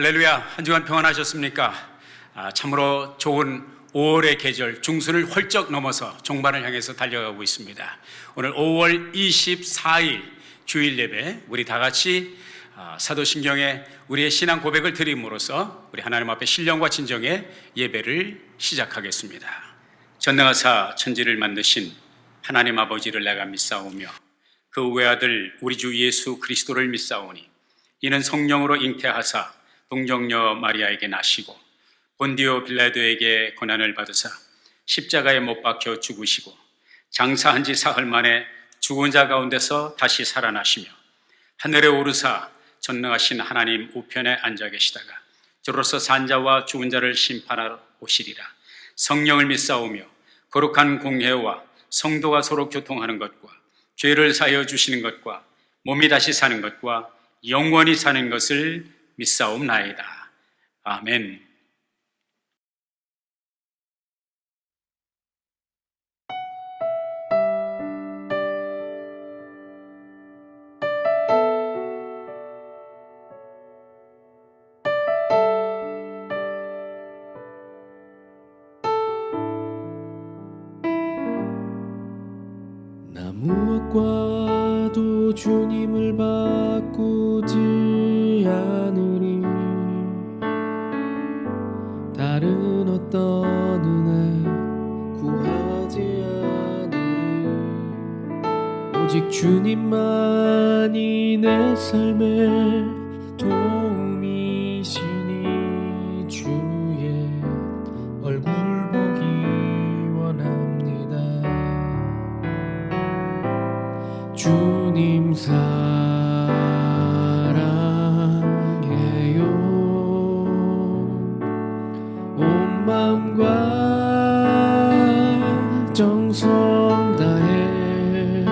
할렐루야. 한 주간 평안하셨습니까? 참으로 좋은 5월의 계절 중순을 훌쩍 넘어서 종반을 향해서 달려가고 있습니다. 오늘 5월 24일 주일 예배 우리 다 같이 사도신경에 우리의 신앙 고백을 드림으로써 우리 하나님 앞에 신령과 진정의 예배를 시작하겠습니다. 전능하사 천지를 만드신 하나님 아버지를 내가 믿사오며 그 외아들 우리 주 예수 그리스도를 믿사오니 이는 성령으로 잉태하사 동정녀 마리아에게 나시고 본디오 빌라도에게 고난을 받으사 십자가에 못 박혀 죽으시고 장사한 지 사흘 만에 죽은 자 가운데서 다시 살아나시며 하늘에 오르사 전능하신 하나님 우편에 앉아 계시다가 저로서 산 자와 죽은 자를 심판하러 오시리라. 성령을 믿사오며 거룩한 공회와 성도가 서로 교통하는 것과 죄를 사하여 주시는 것과 몸이 다시 사는 것과 영원히 사는 것을 믿사옵나이다. 아멘. 나 무엇과도 주님을 바꾸지 않으리. 다른 어떤 은혜 구하지 않으리. 오직 주님만이 내 삶의 도움이시니 주의 얼굴 보기 원합니다. 주님 사랑해요. 온 마음과 정성 다해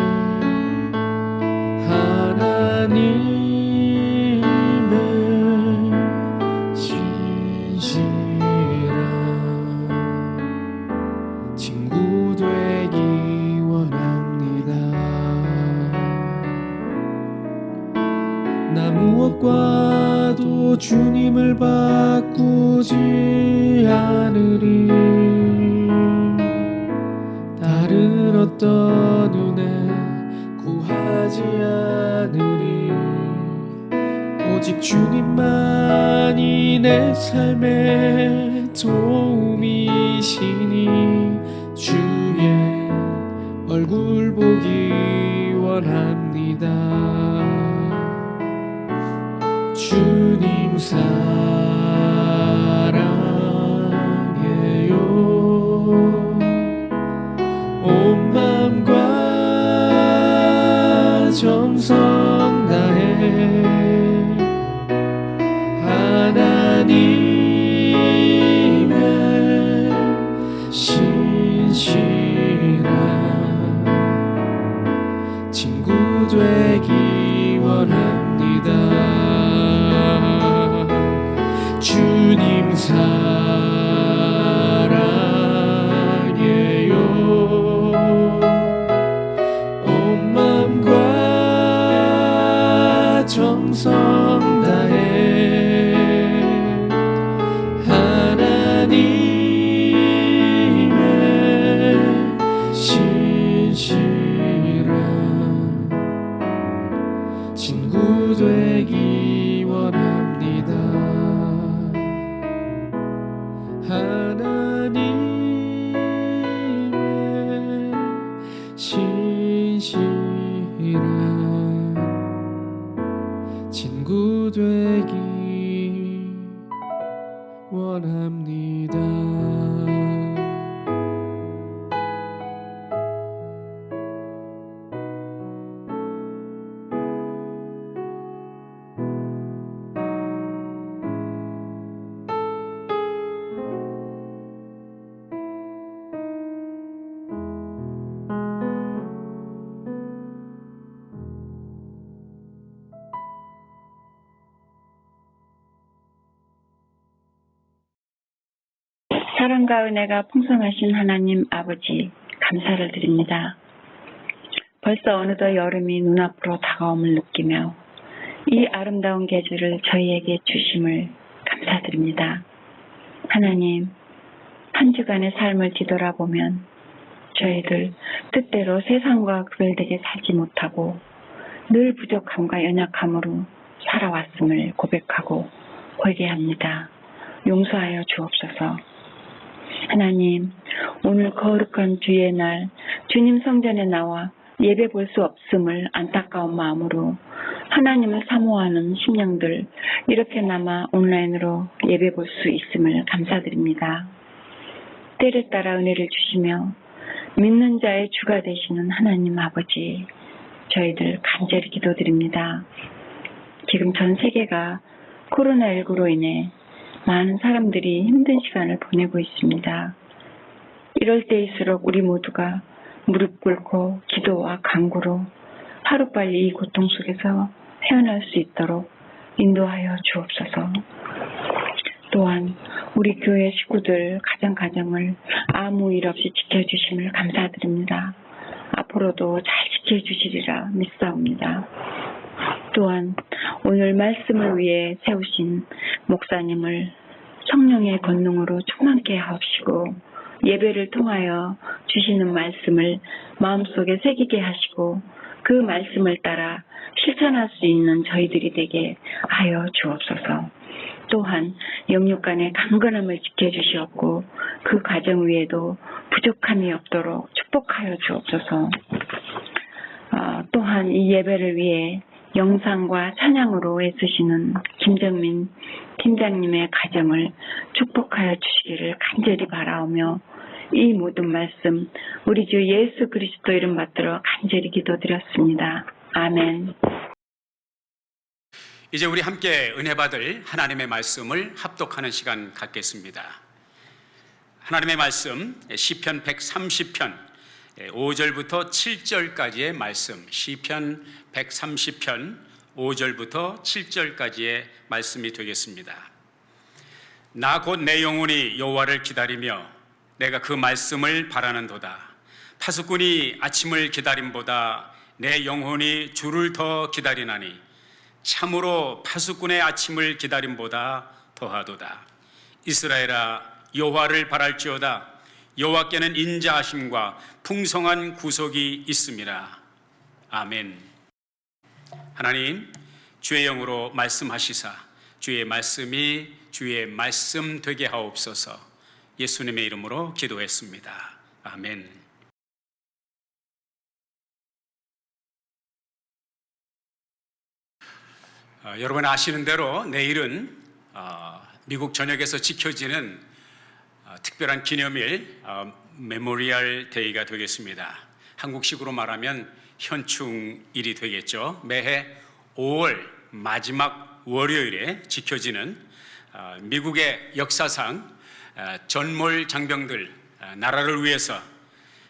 하나님의 신실한 친구 되기 원합니다. 나 무엇과도 주님을 바꾸지 않으리. 다른 어떤 은혜 구하지 않으리. 오직 주님만이 내 삶의 도움이시니 주의 얼굴 보기 원합니다. 주님 사랑해요. 온 마음과 정성 다해 하나님의 신실한 친구 되기 원합니다. 주님 사랑해요. 온 마음과 정성 다해 하나님의 신실한 친구 되기 원합니다. 하나님의 신실한 친구 되기 원합니다. 사랑과 은혜가 풍성하신 하나님 아버지 감사를 드립니다. 벌써 어느덧 여름이 눈앞으로 다가옴을 느끼며 이 아름다운 계절을 저희에게 주심을 감사드립니다. 하나님, 한 주간의 삶을 뒤돌아보면 저희들 뜻대로 세상과 구별되게 살지 못하고 늘 부족함과 연약함으로 살아왔음을 고백하고 회개합니다. 용서하여 주옵소서. 하나님, 오늘 거룩한 주의 날 주님 성전에 나와 예배 볼 수 없음을 안타까운 마음으로 하나님을 사모하는 심령들 이렇게나마 온라인으로 예배 볼 수 있음을 감사드립니다. 때를 따라 은혜를 주시며 믿는 자의 주가 되시는 하나님 아버지, 저희들 간절히 기도드립니다. 지금 전 세계가 코로나19로 인해 많은 사람들이 힘든 시간을 보내고 있습니다. 이럴 때일수록 우리 모두가 무릎 꿇고 기도와 간구로 하루빨리 이 고통 속에서 헤어날 수 있도록 인도하여 주옵소서. 또한 우리 교회 식구들 가정을 아무 일 없이 지켜주심을 감사드립니다. 앞으로도 잘 지켜주시리라 믿사옵니다. 또한 오늘 말씀을 위해 세우신 목사님을 성령의 권능으로 충만케 하옵시고 예배를 통하여 주시는 말씀을 마음속에 새기게 하시고 그 말씀을 따라 실천할 수 있는 저희들이 되게 하여 주옵소서. 또한 영육 간의 강건함을 지켜주시옵고 그 가정 위에도 부족함이 없도록 축복하여 주옵소서. 또한 이 예배를 위해 영상과 찬양으로 애쓰시는 김정민 팀장님의 가정을 축복하여 주시기를 간절히 바라오며 이 모든 말씀 우리 주 예수 그리스도 이름 받들어 간절히 기도드렸습니다. 아멘. 이제 우리 함께 은혜 받을 하나님의 말씀을 합독하는 시간 갖겠습니다. 하나님의 말씀 시편 130편 5절부터 7절까지의 말씀, 시편 130편 5절부터 7절까지의 말씀이 되겠습니다. 나 곧 내 영혼이 여호와를 기다리며 내가 그 말씀을 바라는도다. 파수꾼이 아침을 기다림보다 내 영혼이 주를 더 기다리나니 참으로 파수꾼의 아침을 기다림보다 더하도다. 이스라엘아, 여호와를 바랄지어다. 여호와께는 인자하심과 풍성한 구속이 있음이라. 아멘. 하나님, 주의 영으로 말씀하시사 주의 말씀이 주의 말씀 되게 하옵소서. 예수님의 이름으로 기도했습니다. 아멘. 여러분 아시는 대로 내일은 미국 전역에서 지켜지는 특별한 기념일 메모리얼 데이가 되겠습니다. 한국식으로 말하면 현충일이 되겠죠. 매해 5월 마지막 월요일에 지켜지는 미국의 역사상 전몰 장병들, 나라를 위해서,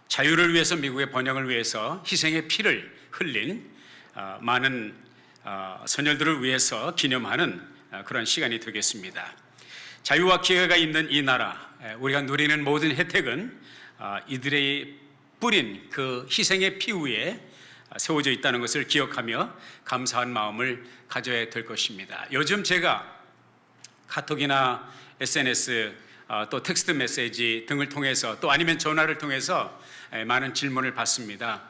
자유를 위해서, 미국의 번영을 위해서 희생의 피를 흘린 많은 선열들을 위해서 기념하는 그런 시간이 되겠습니다. 자유와 기회가 있는 이 나라, 우리가 누리는 모든 혜택은 이들의 뿌린 그 희생의 피 위에 세워져 있다는 것을 기억하며 감사한 마음을 가져야 될 것입니다. 요즘 제가 카톡이나 SNS 또 텍스트 메시지 등을 통해서 또 아니면 전화를 통해서 많은 질문을 받습니다.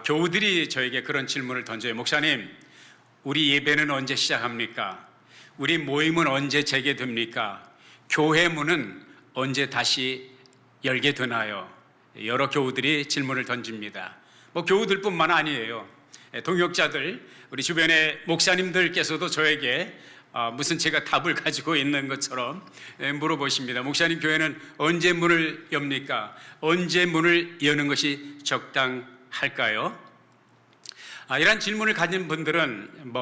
교우들이 저에게 그런 질문을 던져요. 목사님, 우리 예배는 언제 시작합니까? 우리 모임은 언제 재개됩니까? 교회 문은 언제 다시 열게 되나요? 여러 교우들이 질문을 던집니다. 교우들뿐만 아니에요. 동역자들, 우리 주변의 목사님들께서도 저에게 무슨 제가 답을 가지고 있는 것처럼 물어보십니다. 목사님, 교회는 언제 문을 엽니까? 언제 문을 여는 것이 적당할까요? 이런 질문을 가진 분들은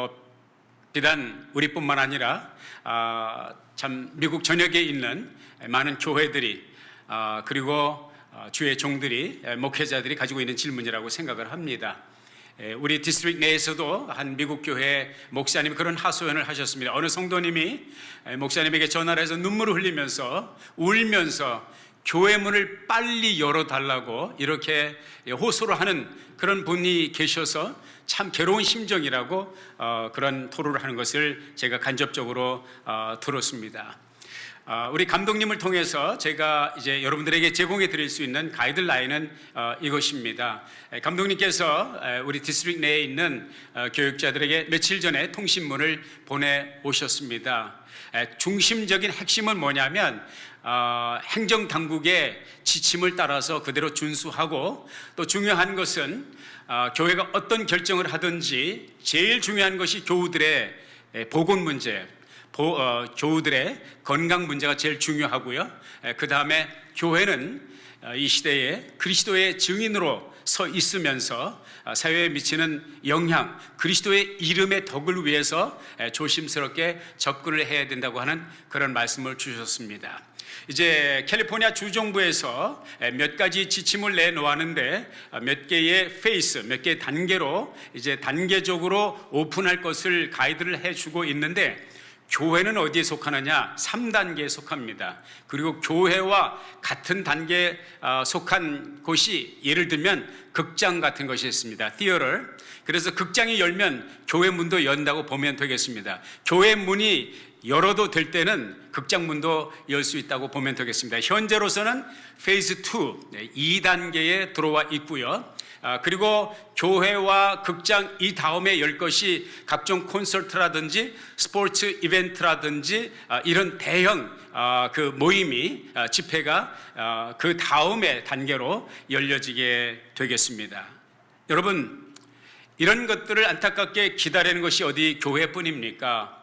비단 우리뿐만 아니라 참 미국 전역에 있는 많은 교회들이 그리고 주의 종들이, 목회자들이 가지고 있는 질문이라고 생각을 합니다. 우리 디스트릭 내에서도 한 미국 교회 목사님이 그런 하소연을 하셨습니다. 어느 성도님이 목사님에게 전화를 해서 눈물을 흘리면서 울면서 교회 문을 빨리 열어달라고 이렇게 호소를 하는 그런 분이 계셔서 참 괴로운 심정이라고 그런 토로를 하는 것을 제가 간접적으로 들었습니다. 우리 감독님을 통해서 제가 이제 여러분들에게 제공해 드릴 수 있는 가이드라인은 이것입니다. 감독님께서 우리 디스트릭 내에 있는 교육자들에게 며칠 전에 통신문을 보내 오셨습니다. 중심적인 핵심은 뭐냐면 행정당국의 지침을 따라서 그대로 준수하고, 또 중요한 것은 교회가 어떤 결정을 하든지 제일 중요한 것이 교우들의 보건 문제, 교우들의 건강 문제가 제일 중요하고요. 그 다음에 교회는 이 시대에 그리스도의 증인으로 서 있으면서 사회에 미치는 영향, 그리스도의 이름의 덕을 위해서 조심스럽게 접근을 해야 된다고 하는 그런 말씀을 주셨습니다. 이제 캘리포니아 주정부에서 몇 가지 지침을 내놓았는데 몇 개의 페이스, 몇 개의 단계로 이제 단계적으로 오픈할 것을 가이드를 해주고 있는데, 교회는 어디에 속하느냐? 3단계에 속합니다. 그리고 교회와 같은 단계에 속한 곳이 예를 들면 극장 같은 것이 있습니다. theater. 그래서 극장이 열면 교회 문도 연다고 보면 되겠습니다. 교회 문이 열어도 될 때는 극장 문도 열 수 있다고 보면 되겠습니다. 현재로서는 페이즈 2, 2단계에 들어와 있고요. 그리고 교회와 극장 이 다음에 열 것이 각종 콘서트라든지 스포츠 이벤트라든지 이런 대형 그 모임이 집회가 그 다음에 단계로 열려지게 되겠습니다. 여러분, 이런 것들을 안타깝게 기다리는 것이 어디 교회뿐입니까?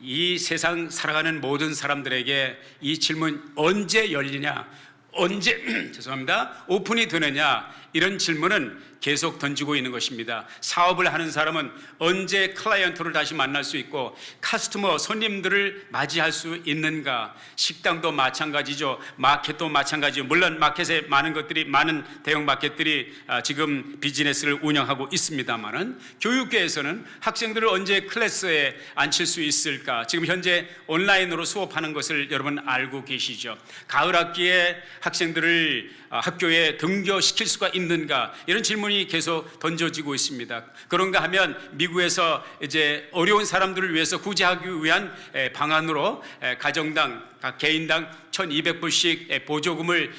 이 세상 살아가는 모든 사람들에게 이 질문, 언제 열리냐, 언제 죄송합니다 오픈이 되느냐, 이런 질문은 계속 던지고 있는 것입니다. 사업을 하는 사람은 언제 클라이언트를 다시 만날 수 있고 카스터머, 손님들을 맞이할 수 있는가? 식당도 마찬가지죠. 마켓도 마찬가지죠. 물론 마켓에 많은 것들이, 많은 대형 마켓들이 지금 비즈니스를 운영하고 있습니다만은, 교육계에서는 학생들을 언제 클래스에 앉힐 수 있을까? 지금 현재 온라인으로 수업하는 것을 여러분 알고 계시죠. 가을 학기에 학생들을 학교에 등교시킬 수가 있는가? 이런 질문이 계속 던져지고 있습니다. 그런가 하면 미국에서 이제 어려운 사람들을 위해서 구제하기 위한 방안으로 가정당, 각 개인당 1,200불씩 보조금을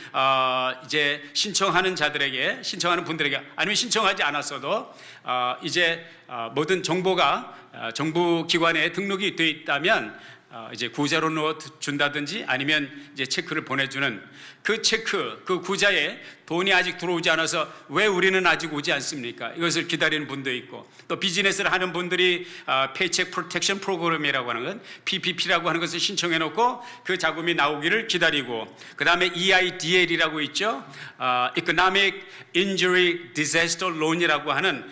이제 신청하는 자들에게, 신청하는 분들에게, 아니면 신청하지 않았어도 이제 모든 정보가 정부 기관에 등록이 되어 있다면 이제 구제로 넣어 준다든지 아니면 이제 체크를 보내주는 그 체크, 그 구자에 돈이 아직 들어오지 않아서 왜 우리는 아직 오지 않습니까? 이것을 기다리는 분도 있고, 또 비즈니스를 하는 분들이 페이첵 프로텍션 프로그램이라고 하는 건 PPP라고 하는 것을 신청해 놓고 그 자금이 나오기를 기다리고, 그 다음에 EIDL이라고 있죠. Economic Injury Disaster Loan이라고 하는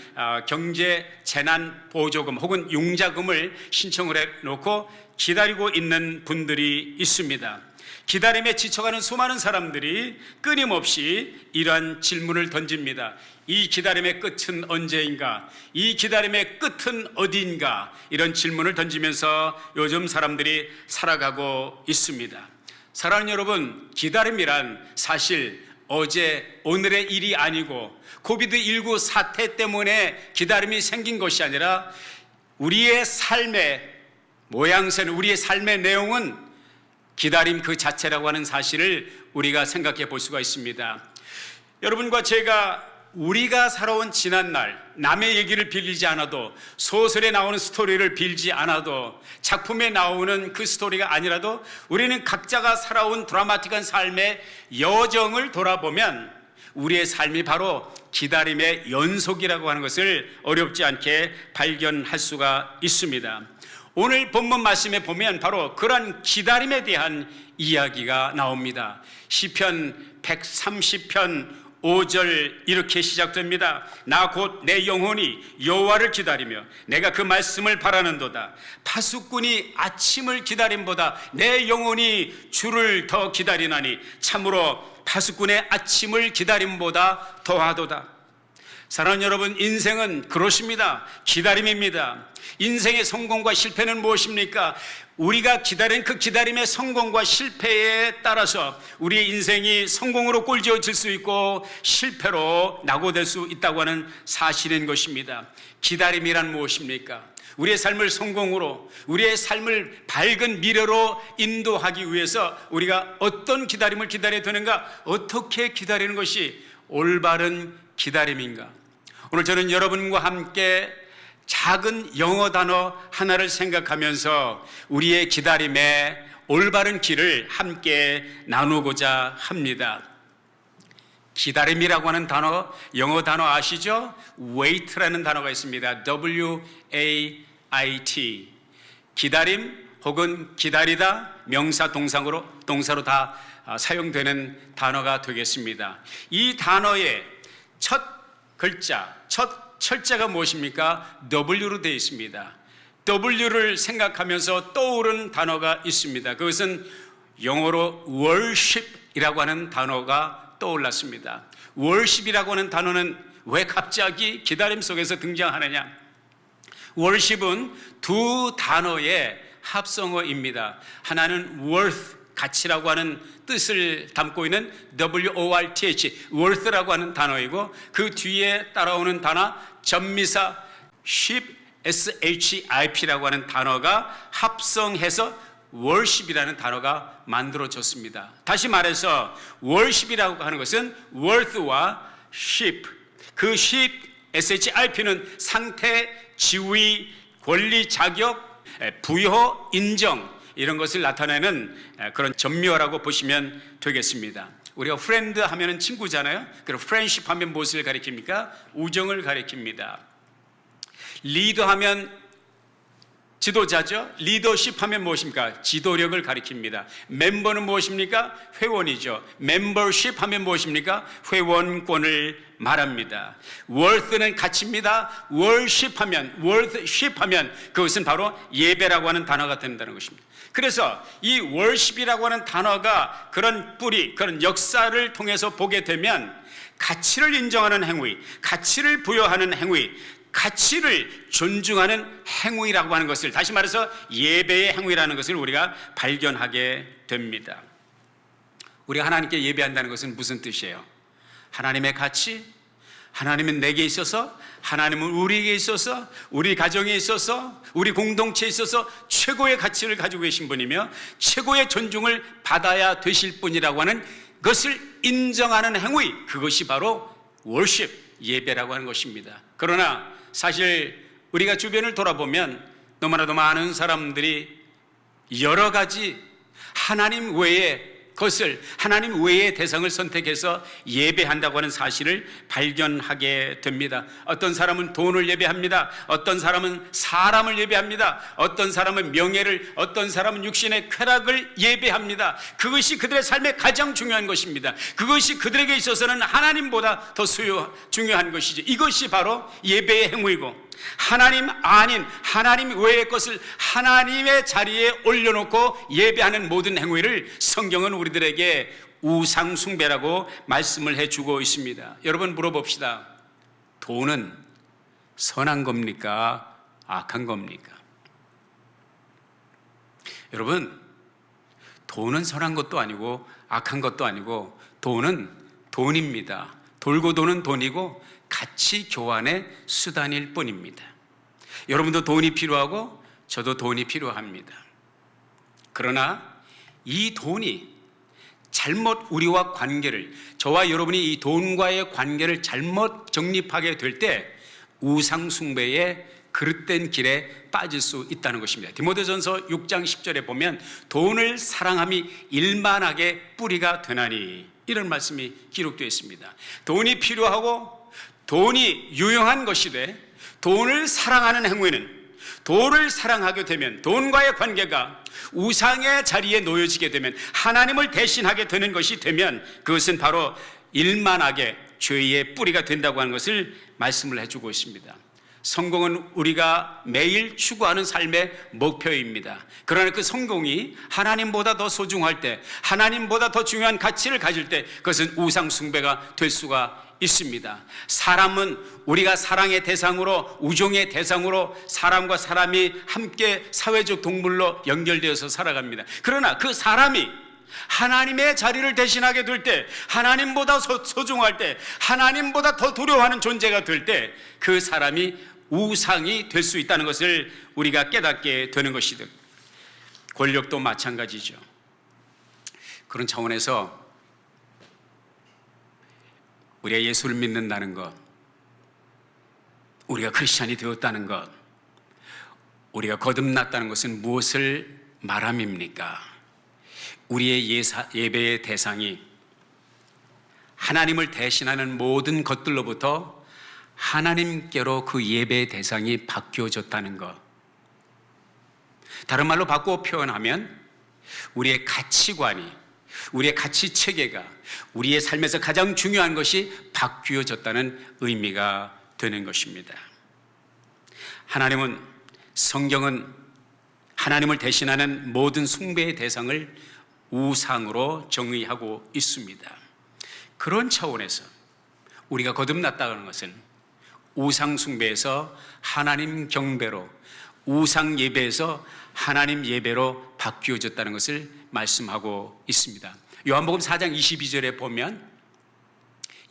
경제 재난 보조금 혹은 융자금을 신청을 해 놓고 기다리고 있는 분들이 있습니다. 기다림에 지쳐가는 수많은 사람들이 끊임없이 이러한 질문을 던집니다. 이 기다림의 끝은 언제인가? 이 기다림의 끝은 어디인가? 이런 질문을 던지면서 요즘 사람들이 살아가고 있습니다. 사랑하는 여러분, 기다림이란 사실 어제 오늘의 일이 아니고 코비드19 사태 때문에 기다림이 생긴 것이 아니라 우리의 삶의 모양새는, 우리의 삶의 내용은 기다림 그 자체라고 하는 사실을 우리가 생각해 볼 수가 있습니다. 여러분과 제가 우리가 살아온 지난날, 남의 얘기를 빌리지 않아도, 소설에 나오는 스토리를 빌지 않아도, 작품에 나오는 그 스토리가 아니라도 우리는 각자가 살아온 드라마틱한 삶의 여정을 돌아보면 우리의 삶이 바로 기다림의 연속이라고 하는 것을 어렵지 않게 발견할 수가 있습니다. 오늘 본문 말씀에 보면 바로 그런 기다림에 대한 이야기가 나옵니다. 시편 130편 5절 이렇게 시작됩니다. 나 곧 내 영혼이 여호와를 기다리며 내가 그 말씀을 바라는도다. 파수꾼이 아침을 기다림보다 내 영혼이 주를 더 기다리나니 참으로 파수꾼의 아침을 기다림보다 더하도다. 사랑하는 여러분, 인생은 그렇습니다. 기다림입니다. 인생의 성공과 실패는 무엇입니까? 우리가 기다린 그 기다림의 성공과 실패에 따라서 우리의 인생이 성공으로 꼴지어질 수 있고 실패로 낙오될 수 있다고 하는 사실인 것입니다. 기다림이란 무엇입니까? 우리의 삶을 성공으로, 우리의 삶을 밝은 미래로 인도하기 위해서 우리가 어떤 기다림을 기다려야 되는가? 어떻게 기다리는 것이 올바른 기다림인가? 오늘 저는 여러분과 함께 작은 영어 단어 하나를 생각하면서 우리의 기다림의 올바른 길을 함께 나누고자 합니다. 기다림이라고 하는 단어, 영어 단어 아시죠? wait라는 단어가 있습니다. W-A-I-T. 기다림 혹은 기다리다, 명사, 동사로 다 사용되는 단어가 되겠습니다. 이 단어의 첫 글자, 첫 철자가 무엇입니까? W로 되어 있습니다. W를 생각하면서 떠오른 단어가 있습니다. 그것은 영어로 worship이라고 하는 단어가 떠올랐습니다. worship이라고 하는 단어는 왜 갑자기 기다림 속에서 등장하느냐? worship은 두 단어의 합성어입니다. 하나는 worth, 가치라고 하는 뜻을 담고 있는 W-O-R-T-H, worth라고 하는 단어이고, 그 뒤에 따라오는 단어 전미사 ship, S-H-I-P라고 하는 단어가 합성해서 worship이라는 단어가 만들어졌습니다. 다시 말해서 worship이라고 하는 것은 worth와 ship, 그 ship, S-H-I-P는 상태, 지위, 권리, 자격, 부여, 인정, 이런 것을 나타내는 그런 전미어라고 보시면 되겠습니다. 우리가 friend 하면은 친구잖아요. 그리고 friendship 하면 무엇을 가리킵니까? 우정을 가리킵니다. lead 하면 지도자죠. leadership 하면 무엇입니까? 지도력을 가리킵니다. member는 무엇입니까? 회원이죠. membership 하면 무엇입니까? 회원권을 말합니다. worth는 가치입니다. worship 하면 그것은 바로 예배라고 하는 단어가 된다는 것입니다. 그래서 이 worship이라고 하는 단어가 그런 뿌리, 그런 역사를 통해서 보게 되면 가치를 인정하는 행위, 가치를 부여하는 행위, 가치를 존중하는 행위라고 하는 것을, 다시 말해서 예배의 행위라는 것을 우리가 발견하게 됩니다. 우리가 하나님께 예배한다는 것은 무슨 뜻이에요? 하나님의 가치, 하나님은 내게 있어서, 하나님은 우리에게 있어서, 우리 가정에 있어서, 우리 공동체에 있어서 최고의 가치를 가지고 계신 분이며 최고의 존중을 받아야 되실 분이라고 하는 것을 인정하는 행위, 그것이 바로 worship, 예배라고 하는 것입니다. 그러나 사실 우리가 주변을 돌아보면 너무나도 많은 사람들이 여러 가지 하나님 외의 것을, 하나님 외의 대상을 선택해서 예배한다고 하는 사실을 발견하게 됩니다. 어떤 사람은 돈을 예배합니다. 어떤 사람은 사람을 예배합니다. 어떤 사람은 명예를, 어떤 사람은 육신의 쾌락을 예배합니다. 그것이 그들의 삶에 가장 중요한 것입니다. 그것이 그들에게 있어서는 하나님보다 더 중요한 것이죠. 이것이 바로 예배의 행위고, 하나님 아닌 하나님 외의 것을 하나님의 자리에 올려놓고 예배하는 모든 행위를 성경은 우리들에게 우상 숭배라고 말씀을 해주고 있습니다. 여러분, 물어봅시다. 돈은 선한 겁니까? 악한 겁니까? 여러분, 돈은 선한 것도 아니고 악한 것도 아니고 돈은 돈입니다. 돌고 도는 돈이고 가치 교환의 수단일 뿐입니다. 여러분도 돈이 필요하고 저도 돈이 필요합니다. 그러나 이 돈이 잘못 우리와 관계를, 저와 여러분이 이 돈과의 관계를 잘못 정립하게 될 때 우상 숭배의 그릇된 길에 빠질 수 있다는 것입니다. 디모데전서 6장 10절에 보면 돈을 사랑함이 일만하게 뿌리가 되나니, 이런 말씀이 기록되어 있습니다. 돈이 필요하고 돈이 유용한 것이되 돈을 사랑하는 행위는, 돈을 사랑하게 되면, 돈과의 관계가 우상의 자리에 놓여지게 되면, 하나님을 대신하게 되는 것이 되면 그것은 바로 일만하게 죄의 뿌리가 된다고 하는 것을 말씀을 해주고 있습니다. 성공은 우리가 매일 추구하는 삶의 목표입니다. 그러나 그 성공이 하나님보다 더 소중할 때, 하나님보다 더 중요한 가치를 가질 때 그것은 우상 숭배가 될 수가 있습니다. 사람은 우리가 사랑의 대상으로, 우정의 대상으로 사람과 사람이 함께 사회적 동물로 연결되어서 살아갑니다. 그러나 그 사람이 하나님의 자리를 대신하게 될 때, 하나님보다 소중할 때, 하나님보다 더 두려워하는 존재가 될 때 그 사람이 우상이 될 수 있다는 것을 우리가 깨닫게 되는 것이다. 권력도 마찬가지죠. 그런 차원에서 우리가 예수를 믿는다는 것, 우리가 크리스찬이 되었다는 것, 우리가 거듭났다는 것은 무엇을 말함입니까? 우리의 예배의 대상이 하나님을 대신하는 모든 것들로부터 하나님께로 그 예배의 대상이 바뀌어졌다는 것. 다른 말로 바꾸어 표현하면 우리의 가치관이, 우리의 가치 체계가, 우리의 삶에서 가장 중요한 것이 바뀌어졌다는 의미가 되는 것입니다. 하나님은, 성경은 하나님을 대신하는 모든 숭배의 대상을 우상으로 정의하고 있습니다. 그런 차원에서 우리가 거듭났다는 것은 우상 숭배에서 하나님 경배로, 우상 예배에서 하나님 예배로 바뀌어졌다는 것을 말씀하고 있습니다. 요한복음 4장 22절에 보면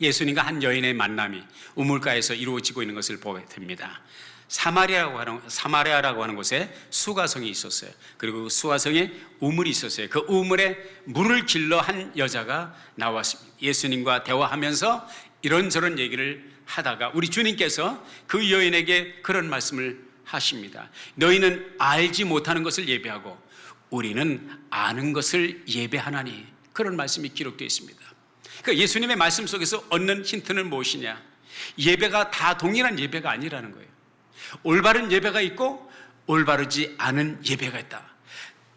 예수님과 한 여인의 만남이 우물가에서 이루어지고 있는 것을 보게 됩니다. 사마리아라고 하는 곳에 수가성이 있었어요. 그리고 그 수가성에 우물이 있었어요. 그 우물에 물을 길러 한 여자가 나왔습니다. 예수님과 대화하면서 이런저런 얘기를 하다가 우리 주님께서 그 여인에게 그런 말씀을 하십니다. 너희는 알지 못하는 것을 예배하고 우리는 아는 것을 예배하나니. 그런 말씀이 기록되어 있습니다. 그러니까 예수님의 말씀 속에서 얻는 힌트는 무엇이냐? 예배가 다 동일한 예배가 아니라는 거예요. 올바른 예배가 있고 올바르지 않은 예배가 있다.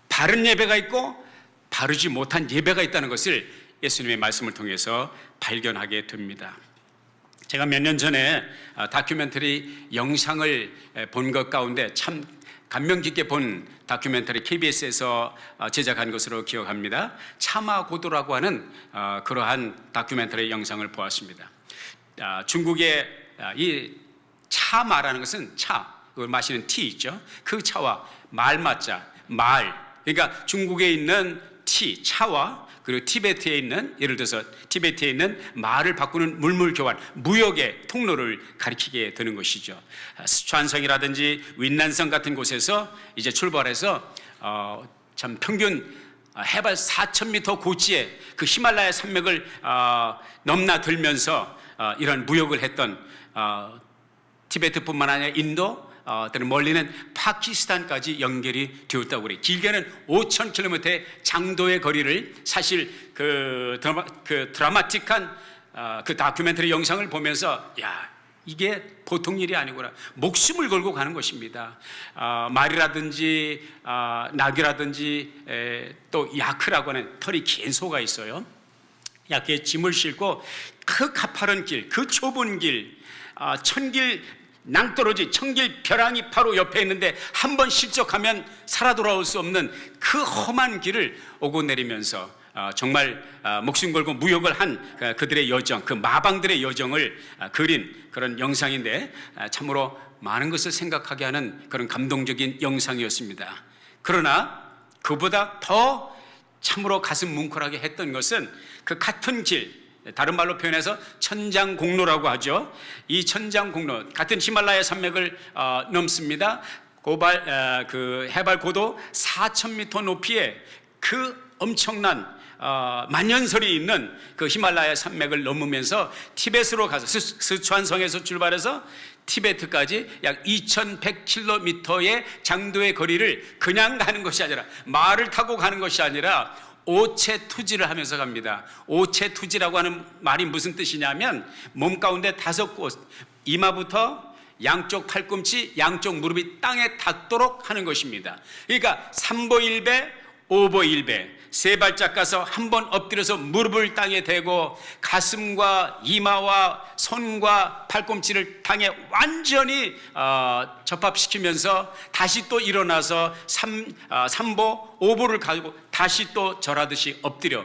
바른 예배가 있고 바르지 못한 예배가 있다는 것을 예수님의 말씀을 통해서 발견하게 됩니다. 제가 몇 년 전에 다큐멘터리 영상을 본 것 가운데 참 감명 깊게 본 다큐멘터리 KBS에서 제작한 것으로 기억합니다. 차마고도라고 하는 그러한 다큐멘터리 영상을 보았습니다. 중국의 이 차마라는 것은 그걸 마시는 티 있죠. 그 차와 말맞자, 그러니까 중국에 있는 차와 그리고 티베트에 있는, 예를 들어서 티베트에 있는 말을 바꾸는 물물 교환, 무역의 통로를 가리키게 되는 것이죠. 스촨성이라든지 윈난성 같은 곳에서 이제 출발해서 참 평균 해발 4,000m 고지의 그 히말라야 산맥을 넘나들면서 이런 무역을 했던 티베트뿐만 아니라 인도, 또는 멀리는 파키스탄까지 연결이 되었다고 그래요. 길게는 5,000km의 장도의 거리를, 사실 그 드라마틱한 그 다큐멘터리 영상을 보면서 이게 보통 일이 아니구나. 목숨을 걸고 가는 것입니다. 말이라든지 낙이라든지 또 야크라고 하는 털이 긴 소가 있어요. 야크에 짐을 싣고 그 가파른 길, 그 좁은 길, 낭떠러지 천길 벼랑이 바로 옆에 있는데 한 번 실족하면 살아 돌아올 수 없는 그 험한 길을 오고 내리면서 정말 목숨 걸고 무역을 한 그들의 여정, 그 마방들의 여정을 그린 그런 영상인데 참으로 많은 것을 생각하게 하는 그런 감동적인 영상이었습니다. 그러나 그보다 더 참으로 가슴 뭉클하게 했던 것은 그 같은 길, 다른 말로 표현해서 천장공로라고 하죠. 이 천장공로, 같은 히말라야 산맥을 넘습니다. 그 해발 고도 4,000m 높이의 그 엄청난 만년설이 있는 그 히말라야 산맥을 넘으면서 티벳으로 가서 스촨성에서 출발해서 티베트까지 약 2,100km의 장도의 거리를 그냥 가는 것이 아니라, 말을 타고 가는 것이 아니라 오체투지를 하면서 갑니다. 오체투지라고 하는 말이 무슨 뜻이냐면 몸 가운데 5곳, 이마부터 양쪽 팔꿈치, 양쪽 무릎이 땅에 닿도록 하는 것입니다. 그러니까 삼보일배 오버 1배, 세 발짝 가서 한 번 엎드려서 무릎을 땅에 대고 가슴과 이마와 손과 팔꿈치를 땅에 완전히 접합시키면서 다시 또 일어나서 3보, 5보를 가지고 다시 또 절하듯이 엎드려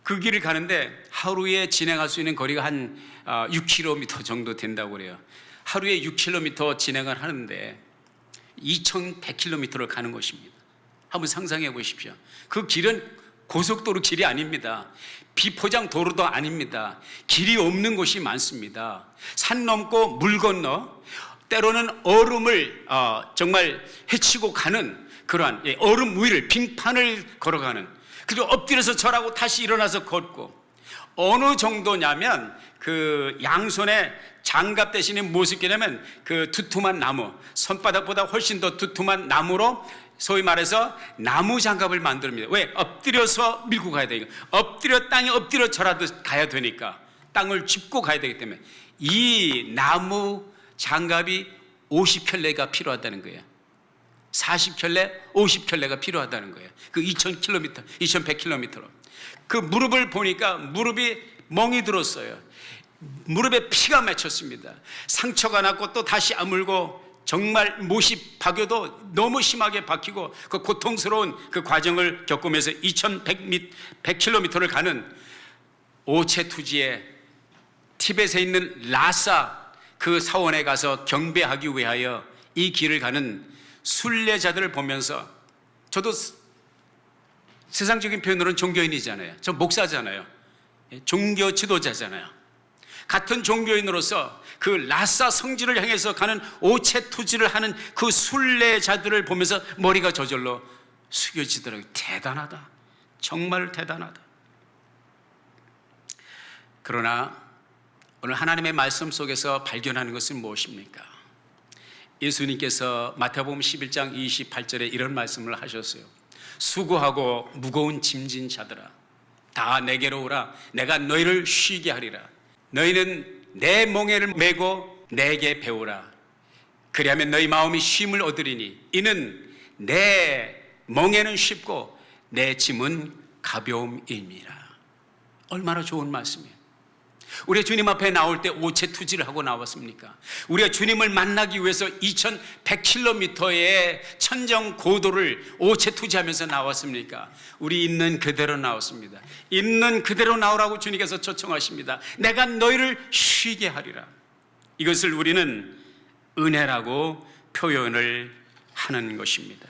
그 길을 가는데 하루에 진행할 수 있는 거리가 한 6km 정도 된다고 그래요. 하루에 6km 진행을 하는데 2100km를 가는 것입니다. 한번 상상해 보십시오. 그 길은 고속도로 길이 아닙니다. 비포장 도로도 아닙니다. 길이 없는 곳이 많습니다. 산 넘고 물 건너 때로는 얼음을 정말 헤치고 가는 그러한 얼음 위를 빙판을 걸어가는, 그리고 엎드려서 절하고 다시 일어나서 걷고, 어느 정도냐면 그 양손에 장갑 대신에 무엇을 끼냐면 그 두툼한 나무, 손바닥보다 훨씬 더 두툼한 나무로 소위 말해서 나무 장갑을 만듭니다. 왜? 엎드려서 밀고 가야 되니까. 엎드려 땅에 엎드려 절하듯 가야 되니까, 땅을 짚고 가야 되기 때문에 이 나무 장갑이 50켤레가 필요하다는 거예요. 40켤레, 50켤레가 필요하다는 거예요. 그 2000km, 2100km로. 그 무릎을 보니까 무릎이 멍이 들었어요. 무릎에 피가 맺혔습니다. 상처가 났고 또 다시 아물고, 정말 못이 박여도 너무 심하게 박히고 그 고통스러운 그 과정을 겪으면서 2100km를 가는 오체투지에 티벳에 있는 라사 그 사원에 가서 경배하기 위하여 이 길을 가는 순례자들을 보면서, 저도 세상적인 표현으로는 종교인이잖아요. 저 목사잖아요. 종교 지도자잖아요. 같은 종교인으로서 그 라사 성지를 향해서 가는 오체투지를 하는 그 순례자들을 보면서 머리가 저절로 숙여지더라고요. 대단하다. 정말 대단하다. 그러나 오늘 하나님의 말씀 속에서 발견하는 것은 무엇입니까? 예수님께서 마태복음 11장 28절에 이런 말씀을 하셨어요. 수고하고 무거운 짐진 자들아, 다 내게로 오라. 내가 너희를 쉬게 하리라. 너희는 내 멍에를 메고 내게 배우라. 그리하면 너희 마음이 쉼을 얻으리니 이는 내 멍에는 쉽고 내 짐은 가벼움이니라. 얼마나 좋은 말씀이에요. 우리 주님 앞에 나올 때 오체투지를 하고 나왔습니까? 우리가 주님을 만나기 위해서 2100km의 천정 고도를 오체투지하면서 나왔습니까? 우리 있는 그대로 나왔습니다. 있는 그대로 나오라고 주님께서 초청하십니다. 내가 너희를 쉬게 하리라. 이것을 우리는 은혜라고 표현을 하는 것입니다.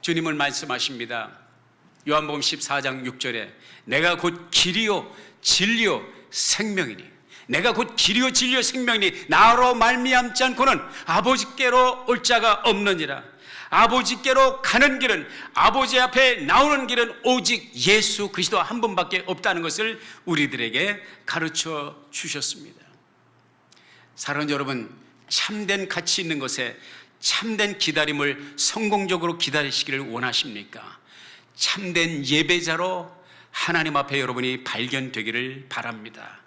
주님은 말씀하십니다. 요한복음 14장 6절에 내가 곧 길이요 진리요 생명이니, 내가 곧 길이요 진리요 생명이니 나로 말미암지 않고는 아버지께로 올 자가 없느니라. 아버지께로 가는 길은, 아버지 앞에 나오는 길은 오직 예수 그리스도 한 분밖에 없다는 것을 우리들에게 가르쳐 주셨습니다. 사랑하는 여러분, 참된 가치 있는 것에 참된 기다림을 성공적으로 기다리시기를 원하십니까? 참된 예배자로 하나님 앞에 여러분이 발견되기를 바랍니다.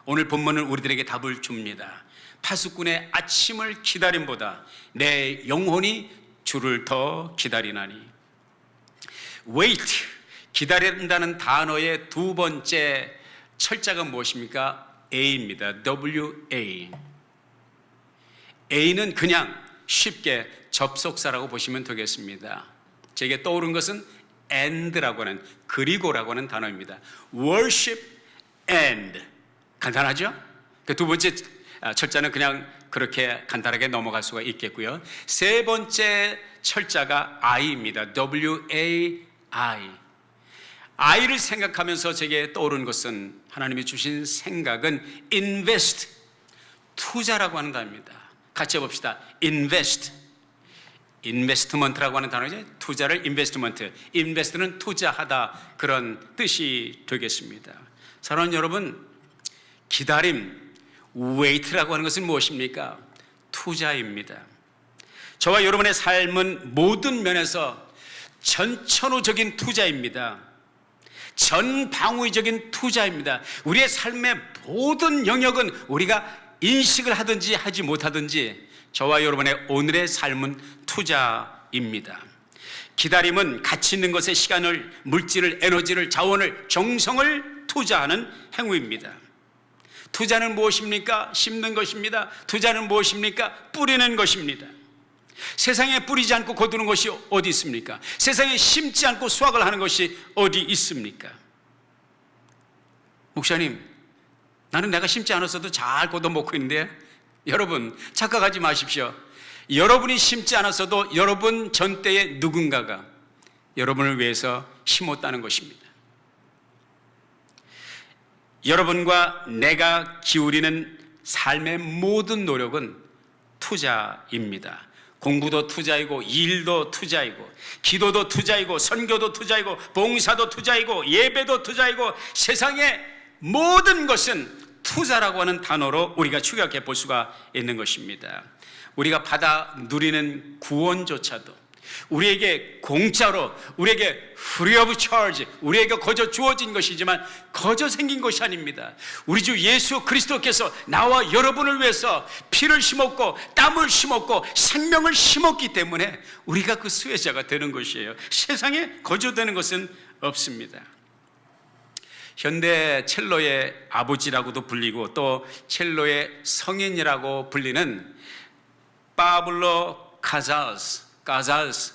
오늘 본문은 우리들에게 답을 줍니다. 파수꾼의 아침을 기다림보다 내 영혼이 주를 더 기다리나니. wait, 기다린다는 단어의 두 번째 철자가 무엇입니까? A입니다. W-A. A는 그냥 쉽게 접속사라고 보시면 되겠습니다. 제게 떠오른 것은 and라고 하는, 그리고라고 하는 단어입니다. worship and. 간단하죠? 그 두 번째 철자는 그냥 그렇게 간단하게 넘어갈 수가 있겠고요. 세 번째 철자가 I입니다. W-A-I. I를 생각하면서 제게 떠오른 것은, 하나님이 주신 생각은 invest, 투자라고 하는 단어입니다. 같이 해봅시다. invest. 인베스트먼트라고 하는 단어죠. 투자를 인베스트먼트, 인베스트는 투자하다, 그런 뜻이 되겠습니다. 사랑하는 여러분, 기다림, 웨이트라고 하는 것은 무엇입니까? 투자입니다. 저와 여러분의 삶은 모든 면에서 전천후적인 투자입니다. 전방위적인 투자입니다. 우리의 삶의 모든 영역은 우리가 인식을 하든지 하지 못하든지 저와 여러분의 오늘의 삶은 투자입니다. 기다림은 가치 있는 것에 시간을, 물질을, 에너지를, 자원을, 정성을 투자하는 행위입니다. 투자는 무엇입니까? 심는 것입니다. 투자는 무엇입니까? 뿌리는 것입니다. 세상에 뿌리지 않고 거두는 것이 어디 있습니까? 세상에 심지 않고 수확을 하는 것이 어디 있습니까? 목사님, 나는 내가 심지 않았어도 잘 걷어먹고 있는데, 여러분 착각하지 마십시오. 여러분이 심지 않았어도 여러분 전때에 누군가가 여러분을 위해서 심었다는 것입니다. 여러분과 내가 기울이는 삶의 모든 노력은 투자입니다. 공부도 투자이고, 일도 투자이고, 기도도 투자이고, 선교도 투자이고, 봉사도 투자이고, 예배도 투자이고, 세상의 모든 것은 투자라고 하는 단어로 우리가 축약해 볼 수가 있는 것입니다. 우리가 받아 누리는 구원조차도 우리에게 공짜로, 우리에게 free of charge, 우리에게 거저 주어진 것이지만 거저 생긴 것이 아닙니다. 우리 주 예수 그리스도께서 나와 여러분을 위해서 피를 심었고 땀을 심었고 생명을 심었기 때문에 우리가 그 수혜자가 되는 것이에요. 세상에 거저 되는 것은 없습니다. 현대 첼로의 아버지라고도 불리고 또 첼로의 성인이라고 불리는 파블로 카잘스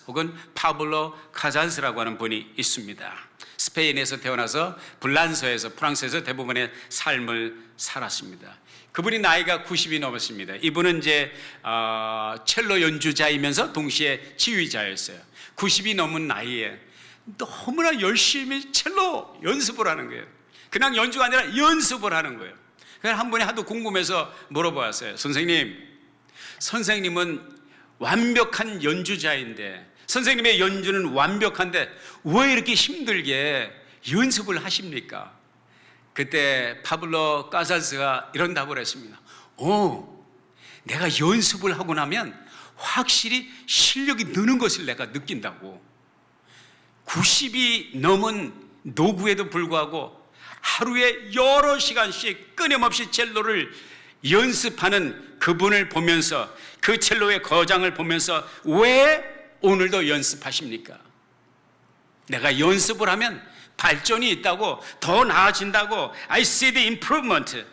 혹은 파블로 카잘스라고 하는 분이 있습니다. 스페인에서 태어나서 불란서에서, 프랑스에서 대부분의 삶을 살았습니다. 그분이 나이가 90이 넘었습니다. 이분은 이제 첼로 연주자이면서 동시에 지휘자였어요. 90이 넘은 나이에 너무나 열심히 첼로 연습을 하는 거예요. 그냥 연주가 아니라 연습을 하는 거예요. 그래서 한 분이 하도 궁금해서 물어보았어요. 선생님은 완벽한 연주자인데, 선생님의 연주는 완벽한데 왜 이렇게 힘들게 연습을 하십니까? 그때 파블로 카잘스가 이런 답을 했습니다. 내가 연습을 하고 나면 확실히 실력이 느는 것을 내가 느낀다고. 90이 넘은 노구에도 불구하고 하루에 여러 시간씩 끊임없이 첼로를 연습하는 그분을 보면서, 그 첼로의 거장을 보면서 왜 오늘도 연습하십니까? 내가 연습을 하면 발전이 있다고, 더 나아진다고. I see the improvement.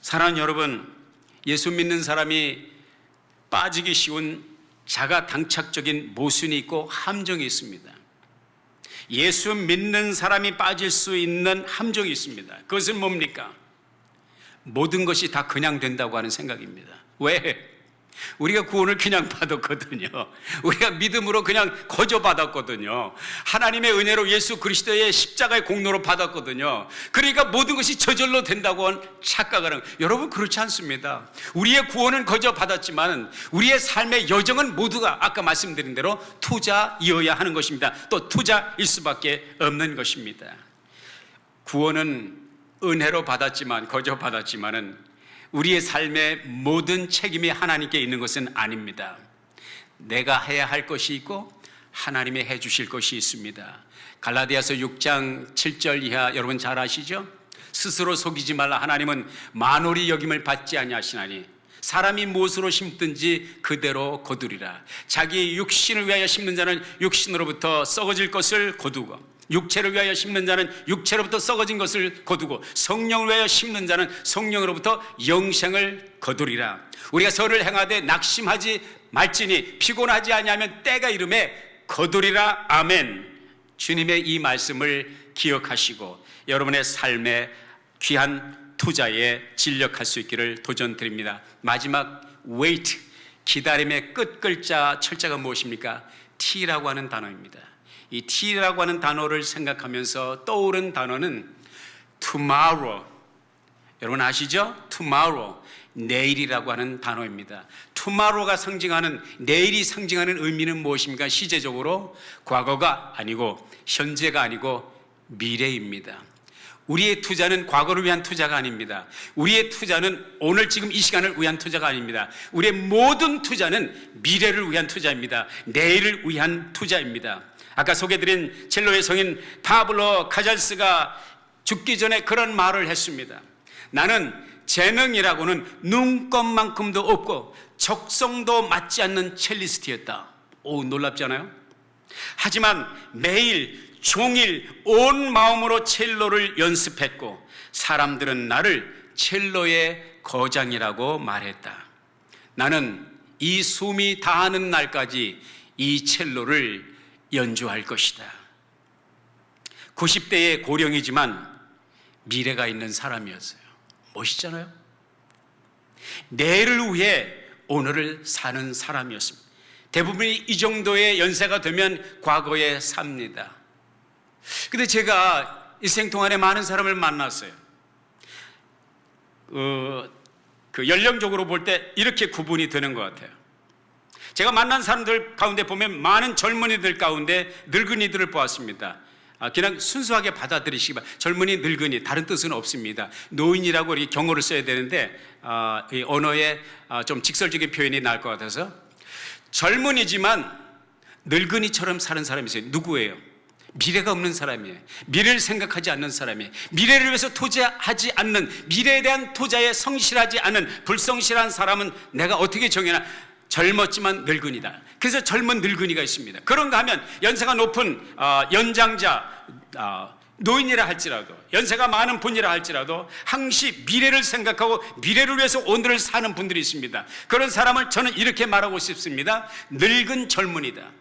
사랑하는 여러분, 예수 믿는 사람이 빠지기 쉬운 자가당착적인 모순이 있고 함정이 있습니다. 예수 믿는 사람이 빠질 수 있는 함정이 있습니다. 그것은 뭡니까? 모든 것이 다 그냥 된다고 하는 생각입니다. 왜? 우리가 구원을 그냥 받았거든요. 우리가 믿음으로 그냥 거저 받았거든요. 하나님의 은혜로 예수 그리스도의 십자가의 공로로 받았거든요. 그러니까 모든 것이 저절로 된다고 하는 착각을 하는, 여러분 그렇지 않습니다. 우리의 구원은 거저 받았지만 우리의 삶의 여정은 모두가 아까 말씀드린 대로 투자이어야 하는 것입니다. 또 투자일 수밖에 없는 것입니다. 구원은 은혜로 받았지만, 거저 받았지만은 우리의 삶의 모든 책임이 하나님께 있는 것은 아닙니다. 내가 해야 할 것이 있고 하나님이 해 주실 것이 있습니다. 갈라디아서 6장 7절 이하 여러분 잘 아시죠? 스스로 속이지 말라. 하나님은 만홀히 여김을 받지 아니하시나니 사람이 무엇으로 심든지 그대로 거두리라. 자기 육신을 위하여 심는 자는 육신으로부터 썩어질 것을 거두고, 육체를 위하여 심는 자는 육체로부터 썩어진 것을 거두고, 성령을 위하여 심는 자는 성령으로부터 영생을 거두리라. 우리가 선을 행하되 낙심하지 말지니 피곤하지 아니하면 때가 이름에 거두리라. 아멘. 주님의 이 말씀을 기억하시고 여러분의 삶에 귀한 투자에 진력할 수 있기를 도전드립니다. 마지막 wait, 기다림의 끝 글자 철자가 무엇입니까? T라고 하는 단어입니다. 이 T라고 하는 단어를 생각하면서 떠오른 단어는 tomorrow. 여러분 아시죠? tomorrow, 내일이라고 하는 단어입니다. tomorrow가 상징하는, 내일이 상징하는 의미는 무엇입니까? 시제적으로 과거가 아니고 현재가 아니고 미래입니다. 우리의 투자는 과거를 위한 투자가 아닙니다. 우리의 투자는 오늘 지금 이 시간을 위한 투자가 아닙니다. 우리의 모든 투자는 미래를 위한 투자입니다. 내일을 위한 투자입니다. 아까 소개드린 첼로의 성인 파블로 카잘스가 죽기 전에 그런 말을 했습니다. 나는 재능이라고는 눈꼽만큼도 없고 적성도 맞지 않는 첼리스트였다. 오, 놀랍지 않아요? 하지만 매일 종일 온 마음으로 첼로를 연습했고 사람들은 나를 첼로의 거장이라고 말했다. 나는 이 숨이 다하는 날까지 이 첼로를 연주할 것이다. 90대의 고령이지만 미래가 있는 사람이었어요. 멋있잖아요. 내일을 위해 오늘을 사는 사람이었습니다. 대부분이 이 정도의 연세가 되면 과거에 삽니다. 근데 제가 일생 동안에 많은 사람을 만났어요. 그 연령적으로 볼 때 이렇게 구분이 되는 것 같아요. 제가 만난 사람들 가운데 보면 많은 젊은이들 가운데 늙은이들을 보았습니다. 그냥 순수하게 받아들이시기 바랍니다. 젊은이, 늙은이 다른 뜻은 없습니다. 노인이라고 이렇게 경어를 써야 되는데 이 언어에 좀 직설적인 표현이 나을 것 같아서 젊은이지만 늙은이처럼 사는 사람이 있어요. 누구예요? 미래가 없는 사람이에요. 미래를 생각하지 않는 사람이에요. 미래를 위해서 투자하지 않는, 미래에 대한 투자에 성실하지 않은 불성실한 사람은 내가 어떻게 정해나? 젊었지만 늙은이다. 그래서 젊은 늙은이가 있습니다. 그런가 하면 연세가 높은 연장자, 노인이라 할지라도, 연세가 많은 분이라 할지라도 항시 미래를 생각하고 미래를 위해서 오늘을 사는 분들이 있습니다. 그런 사람을 저는 이렇게 말하고 싶습니다. 늙은 젊은이다.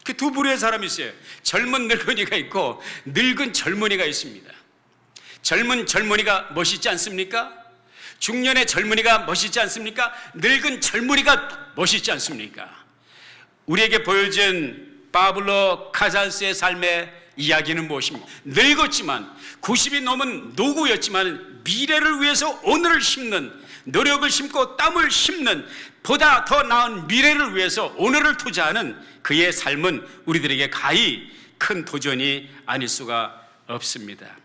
그 두 부류의 사람이 있어요. 젊은 늙은이가 있고 늙은 젊은이가 있습니다. 젊은 젊은이가 멋있지 않습니까? 중년의 젊은이가 멋있지 않습니까? 늙은 젊은이가 멋있지 않습니까? 우리에게 보여준 파블로 카살스의 삶의 이야기는 무엇입니까? 늙었지만 90이 넘은 노구였지만 미래를 위해서 오늘을 심는, 노력을 심고 땀을 심는, 보다 더 나은 미래를 위해서 오늘을 투자하는 그의 삶은 우리들에게 가히 큰 도전이 아닐 수가 없습니다.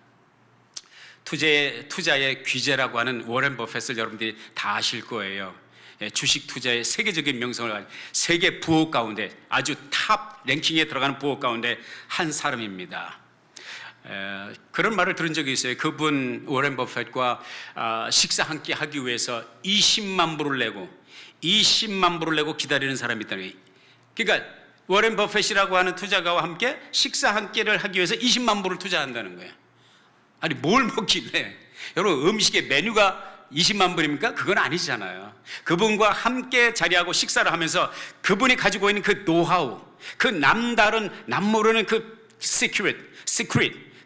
투자의 귀재라고 하는 워렌 버핏을 여러분들이 다 아실 거예요. 주식 투자의 세계적인 명성을 가진 세계 부호 가운데 아주 탑 랭킹에 들어가는 부호 가운데 한 사람입니다. 그런 말을 들은 적이 있어요. 그분 워렌 버핏과 식사 한 끼 하기 위해서 20만 불을 내고 기다리는 사람이 있다는 거예요. 그러니까 워렌 버핏이라고 하는 투자가와 함께 식사 한 끼를 하기 위해서 20만 불을 투자한다는 거예요. 아니 뭘 먹길래? 여러분 음식의 메뉴가 20만 불입니까? 그건 아니잖아요. 그분과 함께 자리하고 식사를 하면서 그분이 가지고 있는 그 노하우, 그 남다른 남모르는 그 시크릿,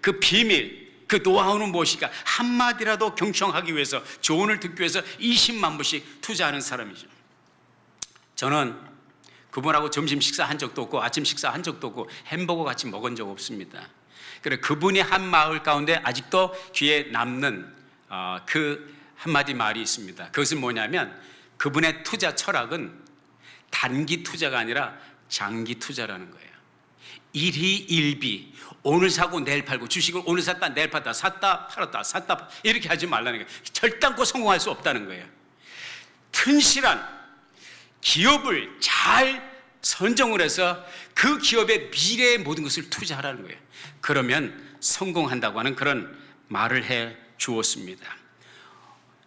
그 비밀, 그 노하우는 무엇일까? 한마디라도 경청하기 위해서, 조언을 듣기 위해서 20만 불씩 투자하는 사람이죠. 저는 그분하고 점심 식사한 적도 없고 아침 식사한 적도 없고 햄버거 같이 먹은 적 없습니다. 그래 그분이 한 마을 가운데 아직도 귀에 남는 그 한마디 말이 있습니다. 그것은 뭐냐면 그분의 투자 철학은 단기 투자가 아니라 장기 투자라는 거예요. 일희일비, 오늘 사고 내일 팔고, 주식을 오늘 샀다 내일 팔다, 샀다 팔았다 이렇게 하지 말라는 거예요. 결단코 성공할 수 없다는 거예요. 튼실한 기업을 잘 선정을 해서 그 기업의 미래의 모든 것을 투자하라는 거예요. 그러면 성공한다고 하는 그런 말을 해 주었습니다.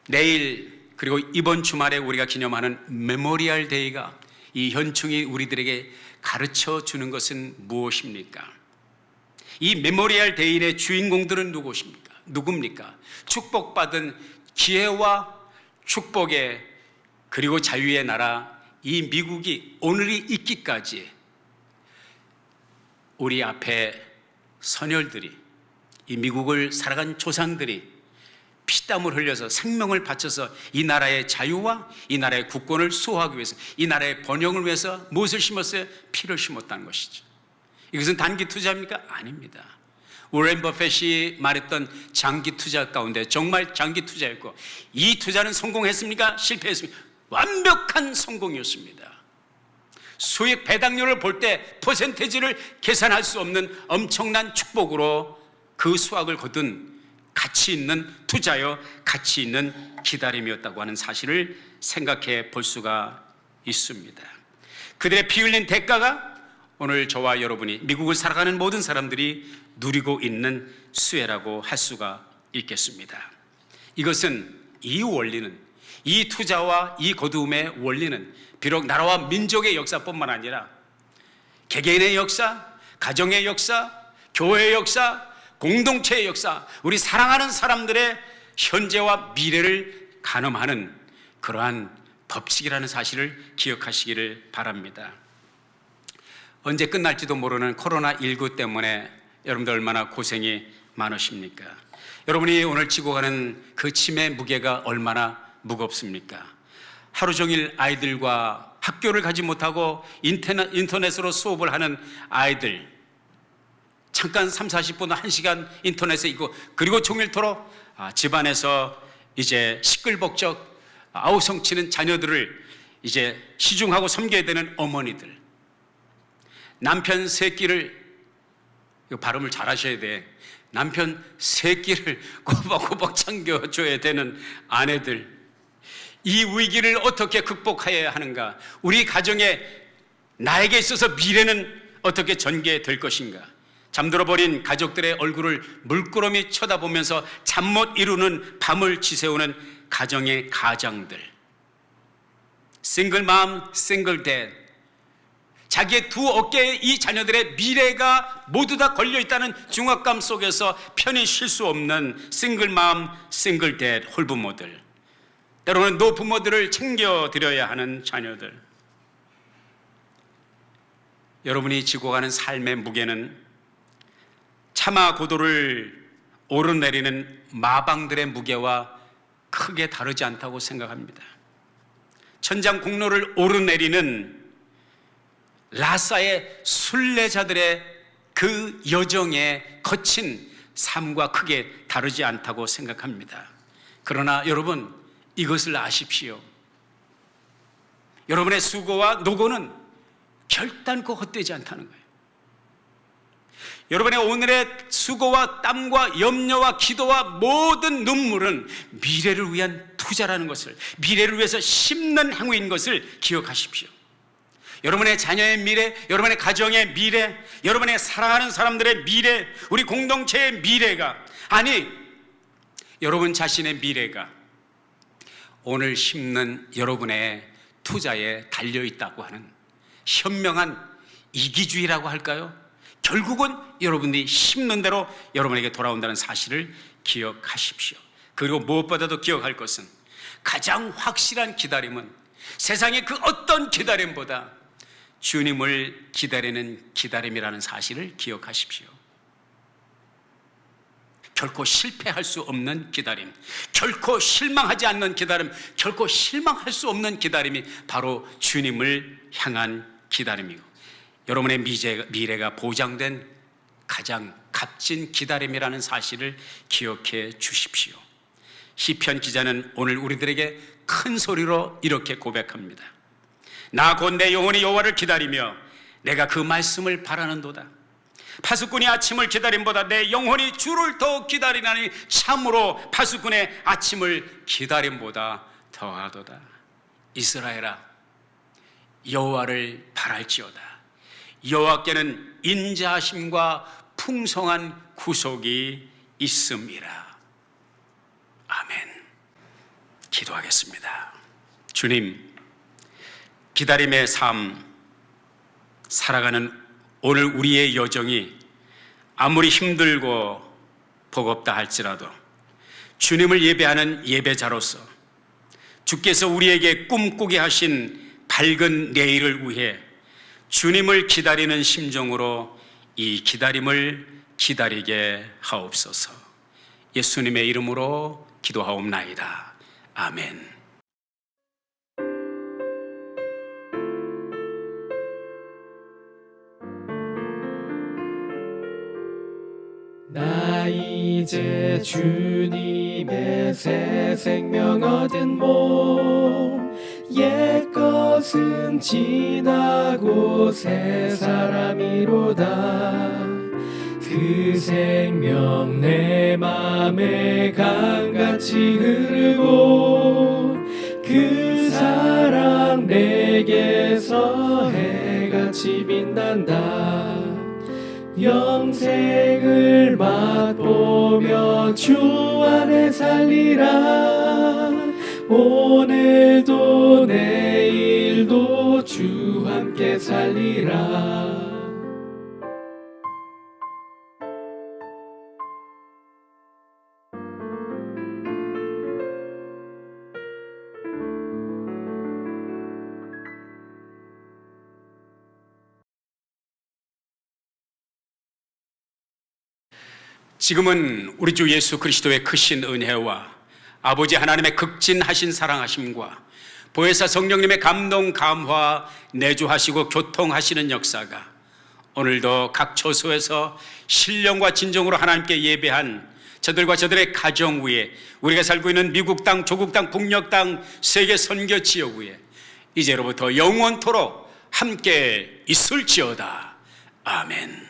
내일 그리고 이번 주말에 우리가 기념하는 메모리얼 데이가, 이 현충이 우리들에게 가르쳐 주는 것은 무엇입니까? 이 메모리얼 데이의 주인공들은 누굽니까? 축복받은 기회와 축복의 그리고 자유의 나라 이 미국이 오늘이 있기까지 우리 앞에 선열들이, 이 미국을 살아간 조상들이 피땀을 흘려서 생명을 바쳐서 이 나라의 자유와 이 나라의 국권을 수호하기 위해서, 이 나라의 번영을 위해서 무엇을 심었어요? 피를 심었다는 것이죠. 이것은 단기 투자입니까? 아닙니다. 워렌 버핏이 말했던 장기 투자 가운데 정말 장기 투자였고, 이 투자는 성공했습니까? 실패했습니까? 완벽한 성공이었습니다. 수익 배당률을 볼 때 퍼센테이지를 계산할 수 없는 엄청난 축복으로 그 수확을 거둔 가치 있는 투자여 가치 있는 기다림이었다고 하는 사실을 생각해 볼 수가 있습니다. 그들의 피 흘린 대가가 오늘 저와 여러분이, 미국을 살아가는 모든 사람들이 누리고 있는 수혜라고 할 수가 있겠습니다. 이것은, 이 원리는, 이 투자와 이 거두음의 원리는 비록 나라와 민족의 역사뿐만 아니라 개개인의 역사, 가정의 역사, 교회의 역사, 공동체의 역사, 우리 사랑하는 사람들의 현재와 미래를 가늠하는 그러한 법칙이라는 사실을 기억하시기를 바랍니다. 언제 끝날지도 모르는 코로나19 때문에 여러분들 얼마나 고생이 많으십니까? 여러분이 오늘 지고 가는 그 짐의 무게가 얼마나 무겁습니까? 하루 종일 아이들과 학교를 가지 못하고 인터넷으로 수업을 하는 아이들, 잠깐 30-40분, 1시간 인터넷에 있고, 그리고 종일토록 집안에서 이제 시끌벅적 아우성치는 자녀들을 이제 시중하고 섬겨야 되는 어머니들, 남편 새끼를, 이거 발음을 잘 하셔야 돼, 남편 새끼를 꼬박꼬박 챙겨줘야 되는 아내들, 이 위기를 어떻게 극복해야 하는가? 우리 가정에 나에게 있어서 미래는 어떻게 전개될 것인가? 잠들어버린 가족들의 얼굴을 물끄러미 쳐다보면서 잠 못 이루는 밤을 지새우는 가정의 가장들, 싱글맘, 싱글댓, 자기의 두 어깨에 이 자녀들의 미래가 모두 다 걸려있다는 중압감 속에서 편히 쉴 수 없는 싱글맘, 싱글댓 홀부모들, 때로는 노부모들을 챙겨드려야 하는 자녀들. 여러분이 지고 가는 삶의 무게는 차마 고도를 오르내리는 마방들의 무게와 크게 다르지 않다고 생각합니다. 천장 공로를 오르내리는 라사의 순례자들의 그 여정의 거친 삶과 크게 다르지 않다고 생각합니다. 그러나 여러분, 이것을 아십시오. 여러분의 수고와 노고는 결단코 헛되지 않다는 거예요. 여러분의 오늘의 수고와 땀과 염려와 기도와 모든 눈물은 미래를 위한 투자라는 것을, 미래를 위해서 심는 행위인 것을 기억하십시오. 여러분의 자녀의 미래, 여러분의 가정의 미래, 여러분의 사랑하는 사람들의 미래, 우리 공동체의 미래가, 아니 여러분 자신의 미래가 오늘 심는 여러분의 투자에 달려있다고 하는 현명한 이기주의라고 할까요? 결국은 여러분이 심는 대로 여러분에게 돌아온다는 사실을 기억하십시오. 그리고 무엇보다도 기억할 것은, 가장 확실한 기다림은 세상의 그 어떤 기다림보다 주님을 기다리는 기다림이라는 사실을 기억하십시오. 결코 실패할 수 없는 기다림, 결코 실망하지 않는 기다림, 결코 실망할 수 없는 기다림이 바로 주님을 향한 기다림이고, 여러분의 미래가 보장된 가장 값진 기다림이라는 사실을 기억해 주십시오. 시편 기자는 오늘 우리들에게 큰 소리로 이렇게 고백합니다. 나 곧 내 영혼이 여호와를 기다리며 내가 그 말씀을 바라는도다. 파수꾼이 아침을 기다림보다 내 영혼이 주를 더 기다리나니 참으로 파수꾼의 아침을 기다림보다 더하도다. 이스라엘아, 여호와를 바랄지어다. 여호와께는 인자하심과 풍성한 구속이 있음이라. 아멘. 기도하겠습니다. 주님, 기다림의 삶 살아가는 오늘 우리의 여정이 아무리 힘들고 버겁다 할지라도 주님을 예배하는 예배자로서 주께서 우리에게 꿈꾸게 하신 밝은 내일을 위해 주님을 기다리는 심정으로 이 기다림을 기다리게 하옵소서. 예수님의 이름으로 기도하옵나이다. 아멘. 나 이제 주님의 새 생명 얻은 몸, 옛것은 지나고 새 사람이로다. 그 생명 내 맘에 강같이 흐르고 그 사랑 내게서 해같이 빛난다. 영생을 맛보며 주 안에 살리라. 오늘도 내일도 주 함께 살리라. 지금은 우리 주 예수 그리스도의 크신 은혜와 아버지 하나님의 극진하신 사랑하심과 보혜사 성령님의 감동 감화 내주하시고 교통하시는 역사가 오늘도 각 처소에서 신령과 진정으로 하나님께 예배한 저들과 저들의 가정 위에, 우리가 살고 있는 미국 땅, 조국 땅, 북녘 땅, 세계 선교 지역 위에 이제로부터 영원토록 함께 있을지어다. 아멘.